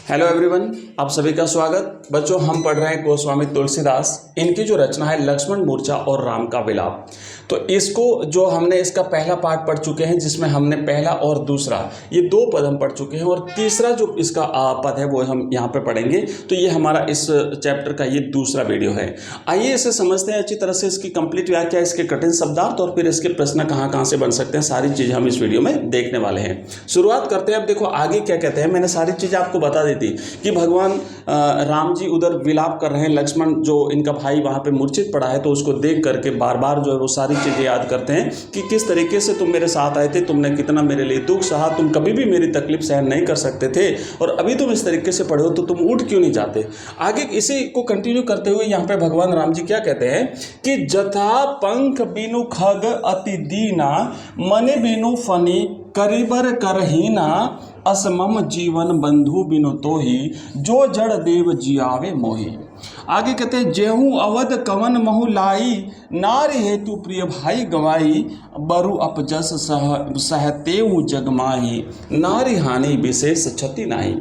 Hello everyone, आप सभी का स्वागत। बच्चों, हम पढ़ रहे हैं गोस्वामी तुलसीदास। इनकी जो रचना है लक्ष्मण मूर्छा और राम का विलाप, तो इसको जो हमने इसका पहला पार्ट पढ़ चुके हैं, जिसमें हमने पहला और दूसरा ये दो पद हम पढ़ चुके हैं, और तीसरा जो इसका पद है वो हम यहाँ पे पढ़ेंगे। तो ये हमारा इस चैप्टर का ये दूसरा वीडियो है। आइए इसे समझते हैं अच्छी तरह से, इसकी कंप्लीट व्याख्या, इसके कठिन शब्दार्थ और फिर इसके प्रश्न कहाँ कहाँ से बन सकते हैं, सारी चीज़ हम इस वीडियो में देखने वाले हैं। शुरुआत करते हैं। अब देखो आगे क्या कहते हैं। मैंने सारी चीज़ें आपको बता दी थी कि भगवान राम जी उधर विलाप कर रहे हैं। लक्ष्मण जो इनका भाई वहाँ पे मूर्छित पड़ा है, तो उसको देख करके बार बार जो है वो सारी चीज़ें याद करते हैं कि किस तरीके से तुम मेरे साथ आए थे, तुमने कितना मेरे लिए दुख सहा, तुम कभी भी मेरी तकलीफ सहन नहीं कर सकते थे, और अभी तुम इस तरीके से पड़े हो तो तुम उठ क्यों नहीं जाते। आगे इसी को कंटिन्यू करते हुए यहाँ पे भगवान राम जी क्या कहते हैं कि जथा पंख बिनु खग अति दीना, मने बिनु फनी करिबर करहीना, असमम जीवन बंधु बिनु तोही, जो जड़ देव जियावे मोही। आगे कहते हैं जेहू अवध कवन महु लाई, नारी हेतु प्रिय भाई गवाई, बरु अपजस सहतेऊ जगमाही, नारी हानि विशेष क्षति नाही।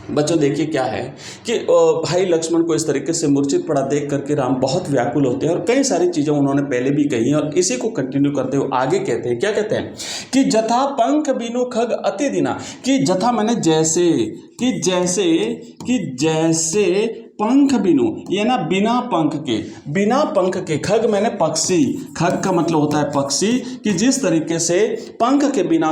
बच्चों देखिए क्या है कि भाई लक्ष्मण को इस तरीके से मूर्छित पड़ा देख करके राम बहुत व्याकुल होते हैं, और कई सारी चीज़ें उन्होंने पहले भी कही हैं, और इसी को कंटिन्यू करते हुए आगे कहते हैं। क्या कहते हैं कि जथा पंख बिनु खग अति दीना, कि जथा मैंने जैसे, कि जैसे पंख बिनु, ये ना बिना पंख के, खग मैंने पक्षी, खग का मतलब होता है पक्षी, कि जिस तरीके से पंख के बिना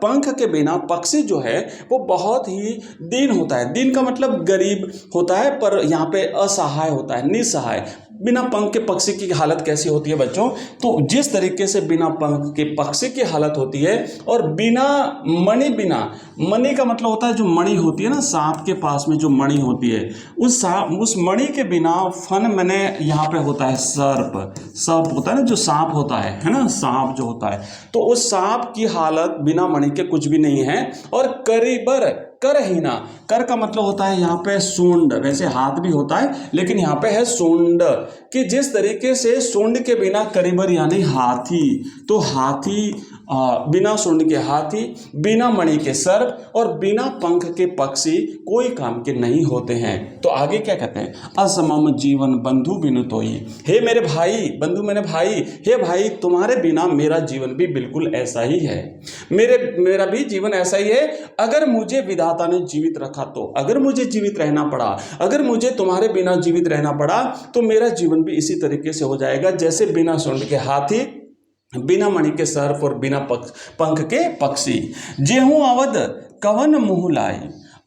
पंख के बिना पक्षी जो है वो बहुत ही दीन होता है। दीन का मतलब गरीब होता है, पर यहाँ पे असहाय होता है, निसहाय। बिना पंख के पक्षी की हालत कैसी होती है बच्चों, तो जिस तरीके से बिना पंख के पक्षी की हालत होती है, और बिना मणि का मतलब होता है जो मणि होती है ना, सांप के पास में जो मणि होती है, उस मणि के बिना, फन मैंने यहाँ पे होता है सर्प होता है ना, जो सांप होता है ना, सांप जो होता है, तो उस सांप की हालत बिना मणि के कुछ भी नहीं है। और करीबर करहीना, कर का मतलब होता है यहाँ पे सूंड, वैसे हाथ भी होता है लेकिन यहाँ पे है सूंड, कि जिस तरीके से सूंड के बिना करीबर यानी हाथी, तो हाथी बिना सूंड के हाथी, बिना मणि के सर्प, और बिना पंख के पक्षी कोई काम के नहीं होते हैं। तो आगे क्या कहते हैं, असमम जीवन बंधु बिनु तोही, हे मेरे भाई, बंधु मैंने भाई, हे भाई तुम्हारे बिना मेरा जीवन भी बिल्कुल ऐसा ही है, मेरा भी जीवन ऐसा ही है। अगर मुझे विधाता ने जीवित रखा तो, अगर मुझे जीवित रहना पड़ा, अगर मुझे तुम्हारे बिना जीवित रहना पड़ा, तो मेरा जीवन भी इसी तरीके से हो जाएगा जैसे बिना सूंड के हाथी, बिना मणि के सर्प, और बिना पंख के पक्षी। जेहू अवध कवन मुँह लाई,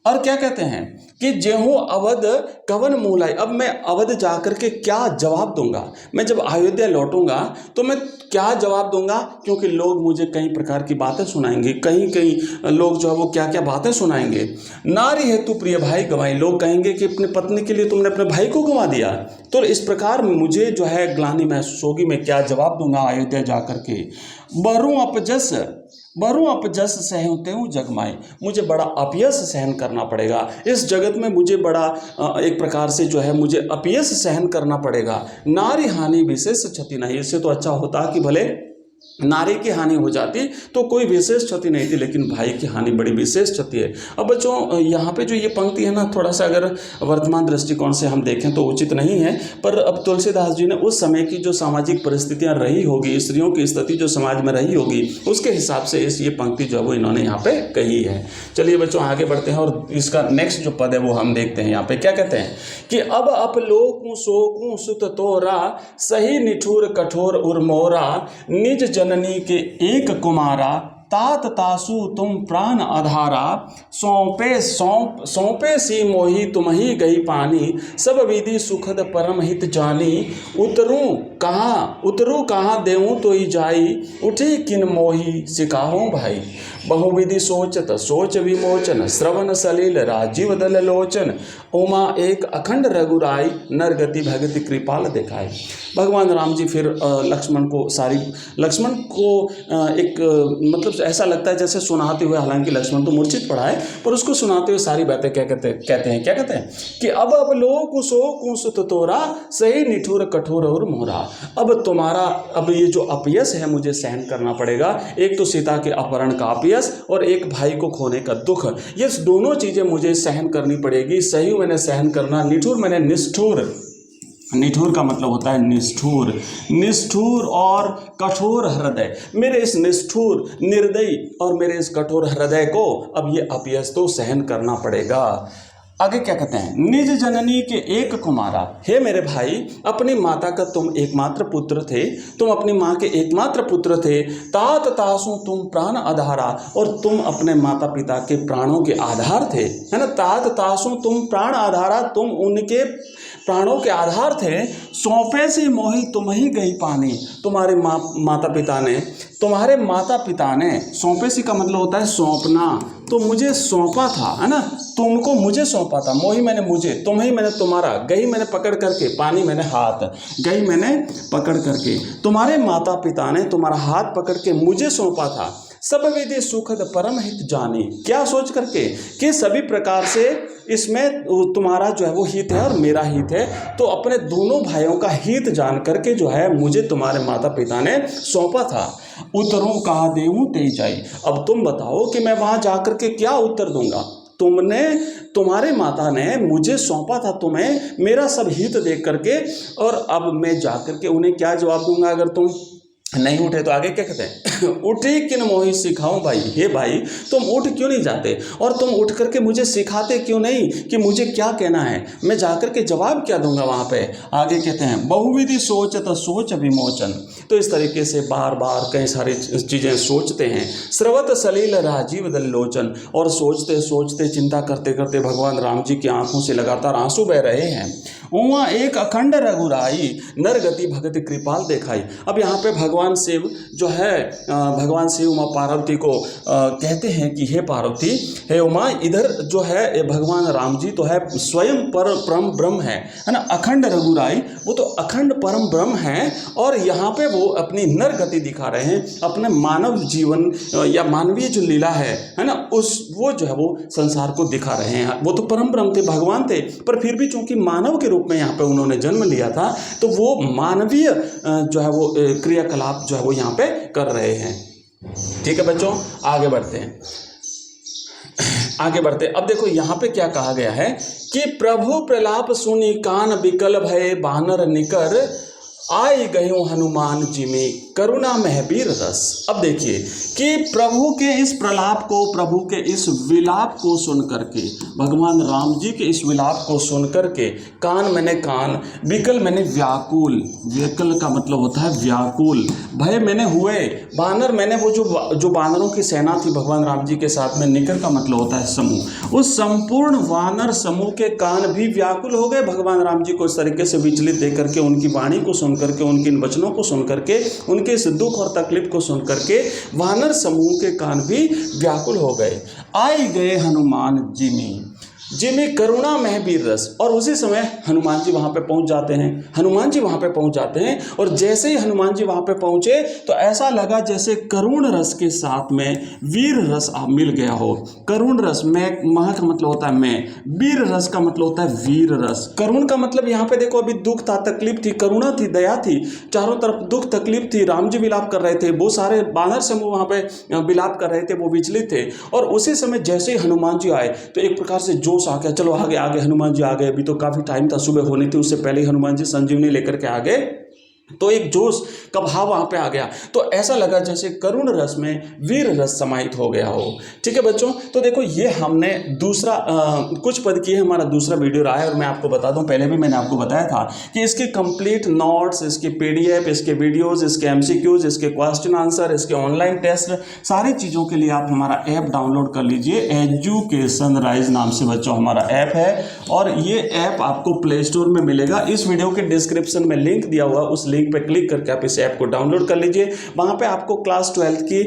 और क्या कहते हैं कि जेहू अवध कवन मुँह लाई। अब मैं अवध जाकर के क्या जवाब दूंगा, मैं जब अयोध्या लौटूंगा तो मैं क्या जवाब दूंगा, क्योंकि लोग मुझे कई प्रकार की बातें सुनाएंगे, कहीं लोग जो है वो क्या क्या बातें सुनाएंगे। नारी हेतु प्रिय भाई गंवाई, लोग कहेंगे कि अपनी पत्नी के लिए तुमने अपने भाई को गंवा दिया, तो इस प्रकार मुझे जो है ग्लानि महसूस होगी, मैं क्या जवाब दूंगा अयोध्या जाकर के। बरु अपजस सहतेऊ जगमाए, मुझे बड़ा अपयश सहन करना पड़ेगा इस जगत में, मुझे बड़ा एक प्रकार से जो है मुझे अपयश सहन करना पड़ेगा। नारी हानि विशेष क्षति नहीं, इससे तो अच्छा होता कि भले नारी की हानि हो जाती तो कोई विशेष क्षति नहीं थी, लेकिन भाई की हानि बड़ी विशेष क्षति है। अब बच्चों यहाँ पे जो ये पंक्ति है ना, थोड़ा सा अगर वर्तमान दृष्टिकोण से हम देखें तो उचित नहीं है, पर अब तुलसीदास जी ने उस समय की जो सामाजिक परिस्थितियाँ रही होगी, स्त्रियों की स्थिति जो समाज में रही होगी, उसके हिसाब से ये पंक्ति जो है वो इन्होंने यहाँ पे कही है। चलिए बच्चों आगे बढ़ते हैं, और इसका नेक्स्ट जो पद है वो हम देखते हैं। यहाँ पे क्या कहते हैं कि अब अपलोकूं सोकूं सुत तोरा, सही निठुर कठोर उर्मोरा, निज जननी के एक कुमारा, तात तासु तुम प्राण आधारा, सौंपे सी मोही तुम ही गई पानी, सब विधि सुखद परम हित जानी, उतरू कहाँ देऊँ तो ही जाई, उठी किन मोही सिकाहूँ भाई, बहुविधि सोचत सोच विमोचन, श्रवण सलील राजीव दल लोचन, उमा एक अखंड रघुराई, नरगति भगति कृपाल दिखाई। भगवान राम जी फिर लक्ष्मण को एक मतलब ऐसा लगता है जैसे सुनाते हुए, हालांकि लक्ष्मण तो मूर्छित पड़ा है, पर उसको सुनाते हुए सारी बातें क्या कहते हैं कि अब लो कुसो कुसुत तोरा सही निठुर कठोर और मोहरा। अब ये जो अपयस है मुझे सहन करना पड़ेगा, एक तो सीता के अपहरण का अपयस और एक भाई को खोने का दुख, ये दोनों चीजें मुझे सहन करनी पड़ेगी। सही मैंने सहन करना, निठुर मैंने निष्ठुर, निठुर का मतलब होता है निष्ठुर, निष्ठुर और कठोर हृदय, मेरे इस निष्ठुर निर्दयी और मेरे इस कठोर हृदय को अब ये अपयस तो सहन करना पड़ेगा। आगे क्या कहते हैं, निज जननी के एक कुमारा, हे मेरे भाई अपनी माता का तुम एकमात्र पुत्र थे, तुम अपनी माँ के एकमात्र पुत्र थे। तात तासु तुम प्राण आधारा, और तुम अपने माता पिता के प्राणों के आधार थे, है ना। तात तासु तुम प्राण आधारा, तुम उनके प्राणों के आधार थे। सौंपे से मोही तुम ही गई पानी, तुम्हारे माता पिता ने सौंपे सी का मतलब होता है सौंपना, तो मुझे सौंपा था, है ना, तुमको मुझे सौंपा था। मोही मैंने मुझे, तुम ही मैंने तुम्हारा, गई मैंने पकड़ करके, पानी मैंने हाथ, गई मैंने पकड़ करके, तुम्हारे माता पिता ने तुम्हारा हाथ पकड़ के मुझे सौंपा था। सब विधि सुखद परम हित जानी, क्या सोच करके कि सभी प्रकार से इसमें तुम्हारा जो है वो हित है और मेरा हित है, तो अपने दोनों भाइयों का हित जान करके जो है मुझे तुम्हारे माता पिता ने सौंपा था। उत्तरों कहा देऊं ते जाई, अब तुम बताओ कि मैं वहां जाकर के क्या उत्तर दूंगा। तुम्हारे माता ने मुझे सौंपा था तुम्हें, मेरा सब हित देख करके, और अब मैं जाकर के उन्हें क्या जवाब दूंगा अगर तुम नहीं उठे। तो आगे क्या कहते हैं, उठी किन मोही सिखाऊं भाई, हे भाई तुम उठ क्यों नहीं जाते, और तुम उठ करके मुझे सिखाते क्यों नहीं कि मुझे क्या कहना है, मैं जाकर के जवाब क्या दूंगा वहां पे। आगे कहते हैं बहुविधि सोचत सोच विमोचन, तो इस तरीके से बार बार कई सारी चीजें सोचते हैं। स्रवत सलील राजीव दल लोचन, और सोचते सोचते चिंता करते करते भगवान राम जी की आंखों से लगातार आंसू बह रहे हैं। उमा एक अखंड रघुराई, नर गति भगति कृपाल देखाई। अब यहाँ पे भगवान शिव जो है, भगवान शिव उमा पार्वती को कहते हैं कि हे पार्वती, हे उमा, इधर जो है भगवान राम जी तो है स्वयं परम ब्रह्म है ना, अखंड रघुराई, वो तो अखंड परम ब्रह्म है, और यहाँ पे वो अपनी नर गति दिखा रहे हैं, अपने मानव जीवन या मानवीय जो लीला है ना, वो जो है वो संसार को दिखा रहे हैं। वो तो परम ब्रह्म थे, भगवान थे, पर फिर भी चूंकि मानव के रूप में यहाँ पे उन्होंने जन्म लिया था, तो वो मानवीय जो है वो क्रियाकलाप जो है वो यहाँ पे कर रहे हैं। ठीक है बच्चों, आगे बढ़ते हैं, आगे बढ़ते। अब देखो यहाँ पे क्या कहा गया है कि प्रभु प्रलाप सुनी कान बिकल भय बानर निकर, आई गयो हनुमान जी में करुणा महबीर रस। अब देखिए कि प्रभु के इस प्रलाप को, प्रभु के इस विलाप को सुन करके, भगवान राम जी के इस विलाप को सुन करके, कान मैंने कान, विकल मैंने व्याकुल, विकल का मतलब होता है व्याकुल, भय मैंने हुए, बानर मैंने वो जो बानरों की सेना थी भगवान राम जी के साथ में, निकर का मतलब होता है समूह, उस संपूर्ण वानर समूह के कान भी व्याकुल हो गए भगवान राम जी को इस तरीके से विचलित देख करके, उनकी वाणी को सुन करके, उनके इन वचनों को सुन करके, उनके इस दुख और तकलीफ को सुन करके वानर समूह के कान भी व्याकुल हो गए। आए गए हनुमान जी में करुणा महबीर रस, और उसी समय हनुमान जी वहां पे पहुंच जाते हैं। हनुमान जी वहां पे पहुंच जाते हैं, और जैसे ही हनुमान जी वहां पे पहुंचे तो ऐसा लगा जैसे करुण रस के साथ में वीर रस मिल गया हो। करुण रस, मह का मतलब होता है मैं, वीर रस का मतलब होता है वीर रस। करुण का मतलब यहाँ पे देखो, अभी दुख था, तकलीफ थी, करुणा थी, दया थी, चारों तरफ दुख तकलीफ थी, राम जी विलाप कर रहे थे, वो सारे बानर समूह वहां पे विलाप कर रहे थे, वो विचलित थे, और उसी समय जैसे ही हनुमान जी आए तो एक प्रकार से जोश आ गया, चलो आगे आगे, हनुमान जी आ गए, अभी तो काफी टाइम था, सुबह होनी थी, उससे पहले ही हनुमान जी संजीवनी लेकर के आ गए, तो एक जोश का भाव वहां पे आ गया। तो ऐसा लगा जैसे करुण रस में वीर रस समाहित हो गया हो। ठीक है बच्चों, तो देखो ये हमने दूसरा कुछ पद की हमारा दूसरा वीडियो रहा है, और मैं आपको बता दूं, पहले भी मैंने आपको बताया था कि इसके कंप्लीट नोट्स, इसके PDF, इसके वीडियोस, इसके MCQs, इसके क्वेश्चन आंसर, इसके ऑनलाइन टेस्ट, सारी चीज़ों के लिए आप हमारा ऐप डाउनलोड कर लीजिए। एजुकेशन राइज नाम से बच्चों हमारा ऐप है, और ये ऐप आपको प्ले स्टोर में मिलेगा। इस वीडियो के डिस्क्रिप्शन में लिंक दिया हुआ, उस लिंक पे क्लिक करके आप इस ऐप को डाउनलोड कर लीजिए। वहाँ पे आपको क्लास 12th की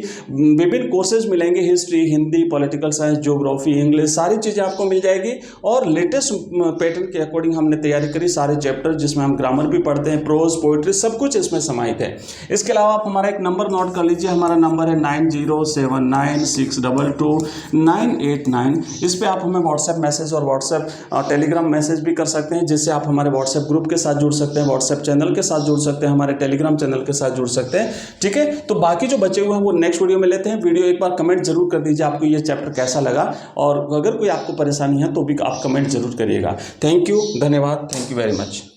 विभिन्न कोर्सेज मिलेंगे, history, Hindi, political science, geography, English, सारी चीज़ें आपको मिल जाएगी। और लेटेस्ट पैटर्न के अकॉर्डिंग हमने तैयारी करी, सारे चैप्टर जिसमें हम ग्रामर भी पढ़ते हैं, प्रोज, पोइट्री, सब कुछ इसमें समाहित है। इसके अलावा आप हमारा एक नंबर नोट कर लीजिए, हमारा नंबर है 9079622989। इस पर आप हमें व्हाट्सएप मैसेज और व्हाट्सएप टेलीग्राम मैसेज भी कर सकते हैं, जिससे आप हमारे व्हाट्सएप ग्रुप के साथ जुड़ सकते हैं, व्हाट्सएप चैनल के साथ जुड़ सकते हैं, हमारे टेलीग्राम चैनल के साथ जुड़ सकते हैं। ठीक है, तो बाकी जो बचे हुए हैं वो नेक्स्ट वीडियो में लेते हैं। वीडियो एक बार कमेंट जरूर कर दीजिए आपको ये चैप्टर कैसा लगा, और अगर कोई आपको परेशानी है तो भी आप कमेंट जरूर करिएगा। थैंक यू, धन्यवाद, थैंक यू वेरी मच।